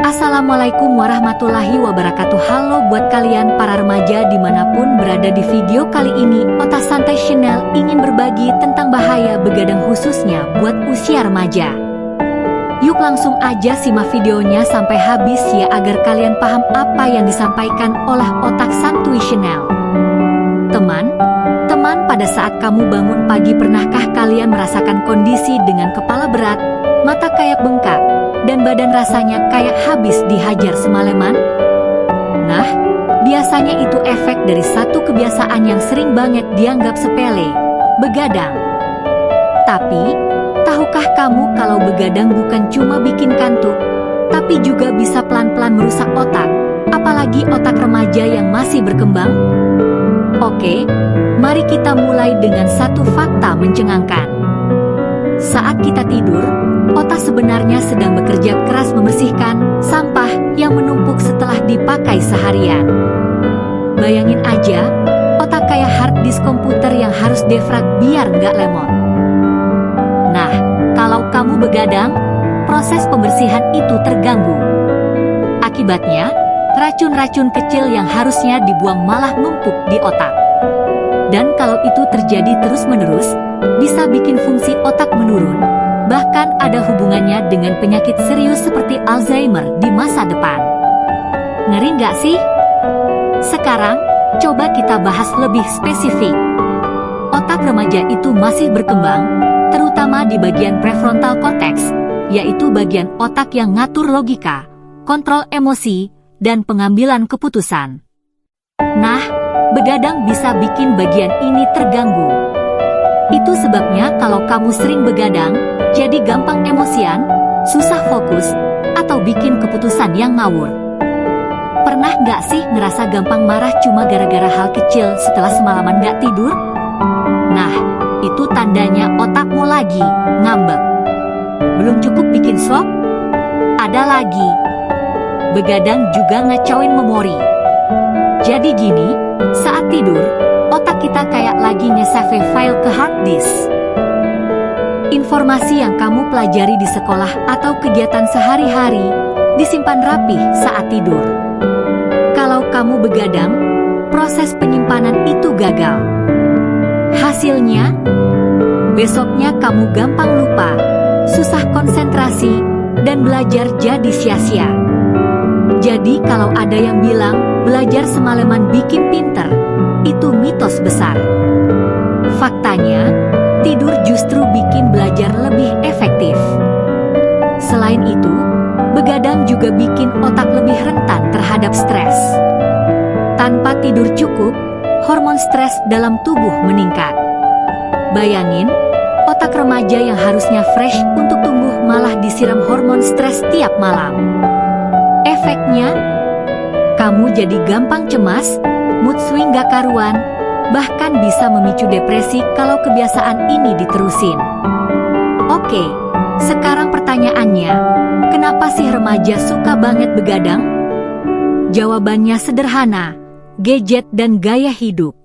Assalamualaikum warahmatullahi wabarakatuh. Halo buat kalian para remaja dimanapun berada. Di video kali ini Otak Santai Channel ingin berbagi tentang bahaya begadang khususnya buat usia remaja. Yuk langsung aja simak videonya sampai habis ya agar kalian paham apa yang disampaikan oleh Otak Santuy Channel. Teman, pada saat kamu bangun pagi pernahkah kalian merasakan kondisi dengan kepala berat, mata kayak bengkak, dan badan rasanya kayak habis dihajar semalaman? Nah, biasanya itu efek dari satu kebiasaan yang sering banget dianggap sepele, begadang. Tapi, tahukah kamu kalau begadang bukan cuma bikin kantuk, tapi juga bisa pelan-pelan merusak otak, apalagi otak remaja yang masih berkembang? Oke, mari kita mulai dengan satu fakta mencengangkan. Saat kita tidur, otak sebenarnya sedang bekerja keras membersihkan sampah yang menumpuk setelah dipakai seharian. Bayangin aja, otak kayak hard disk komputer yang harus defrag biar nggak lemot. Nah, kalau kamu begadang, proses pembersihan itu terganggu. Akibatnya, racun-racun kecil yang harusnya dibuang malah numpuk di otak. Dan kalau itu terjadi terus-menerus, bisa bikin fungsi otak menurun. Bahkan ada hubungannya dengan penyakit serius seperti Alzheimer di masa depan. Ngeri nggak sih? Sekarang, coba kita bahas lebih spesifik. Otak remaja itu masih berkembang, terutama di bagian prefrontal cortex, yaitu bagian otak yang ngatur logika, kontrol emosi, dan pengambilan keputusan. Nah, begadang bisa bikin bagian ini terganggu. Itu sebabnya kalau kamu sering begadang, jadi gampang emosian, susah fokus, atau bikin keputusan yang ngawur. Pernah nggak sih ngerasa gampang marah cuma gara-gara hal kecil setelah semalaman nggak tidur? Nah, itu tandanya otakmu lagi ngambek. Belum cukup bikin shock? Ada lagi. Begadang juga ngacauin memori. Jadi gini, saat tidur, otak kita kayak lagi nge-save file ke hard disk. Informasi yang kamu pelajari di sekolah atau kegiatan sehari-hari disimpan rapih saat tidur. Kalau kamu begadang, proses penyimpanan itu gagal. Hasilnya, besoknya kamu gampang lupa, susah konsentrasi, dan belajar jadi sia-sia. Jadi kalau ada yang bilang belajar semalaman bikin pinter, itu mitos besar. Faktanya, tidur justru bikin belajar lebih efektif. Selain itu, begadang juga bikin otak lebih rentan terhadap stres. Tanpa tidur cukup, hormon stres dalam tubuh meningkat. Bayangin, otak remaja yang harusnya fresh untuk tumbuh malah disiram hormon stres tiap malam. Efeknya, kamu jadi gampang cemas, mood swing gak karuan, bahkan bisa memicu depresi kalau kebiasaan ini diterusin. Oke, sekarang pertanyaannya, kenapa sih remaja suka banget begadang? Jawabannya sederhana, gadget dan gaya hidup.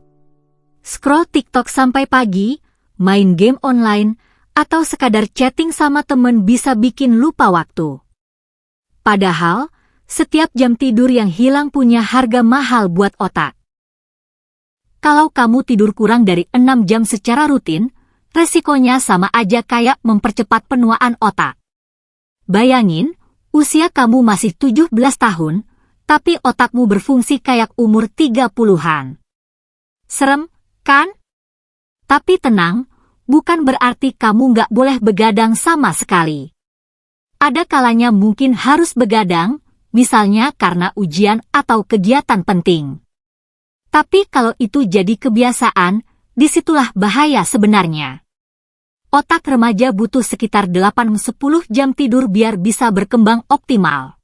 Scroll TikTok sampai pagi, main game online, atau sekadar chatting sama temen bisa bikin lupa waktu. Padahal, setiap jam tidur yang hilang punya harga mahal buat otak. Kalau kamu tidur kurang dari 6 jam secara rutin, resikonya sama aja kayak mempercepat penuaan otak. Bayangin, usia kamu masih 17 tahun, tapi otakmu berfungsi kayak umur 30-an. Serem, kan? Tapi tenang, bukan berarti kamu nggak boleh begadang sama sekali. Ada kalanya mungkin harus begadang, misalnya karena ujian atau kegiatan penting. Tapi kalau itu jadi kebiasaan, disitulah bahaya sebenarnya. Otak remaja butuh sekitar 8-10 jam tidur biar bisa berkembang optimal.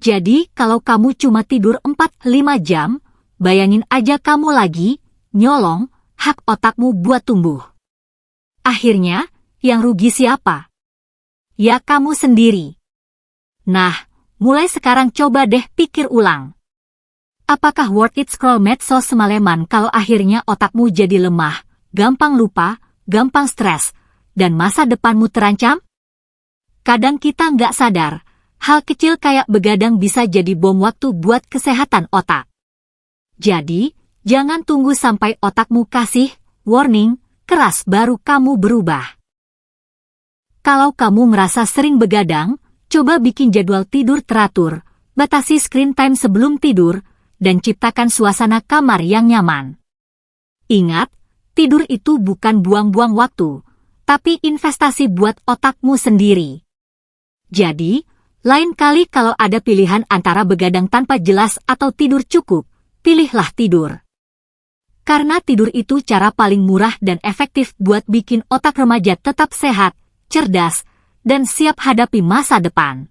Jadi kalau kamu cuma tidur 4-5 jam, bayangin aja kamu lagi nyolong hak otakmu buat tumbuh. Akhirnya, yang rugi siapa? Ya kamu sendiri. Nah, mulai sekarang coba deh pikir ulang. Apakah worth it scroll medsos semalaman kalau akhirnya otakmu jadi lemah, gampang lupa, gampang stres, dan masa depanmu terancam? Kadang kita nggak sadar, Hal kecil kayak begadang bisa jadi bom waktu buat kesehatan otak. Jadi, jangan tunggu sampai otakmu kasih warning keras baru kamu berubah. Kalau kamu merasa sering begadang, coba bikin jadwal tidur teratur, batasi screen time sebelum tidur, dan ciptakan suasana kamar yang nyaman. Ingat, tidur itu bukan buang-buang waktu, tapi investasi buat otakmu sendiri. Jadi, lain kali kalau ada pilihan antara begadang tanpa jelas atau tidur cukup, pilihlah tidur. Karena tidur itu cara paling murah dan efektif buat bikin otak remaja tetap sehat, cerdas, dan siap hadapi masa depan.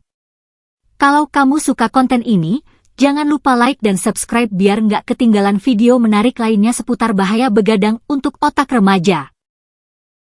Kalau kamu suka konten ini, jangan lupa like dan subscribe biar nggak ketinggalan video menarik lainnya seputar bahaya begadang untuk otak remaja.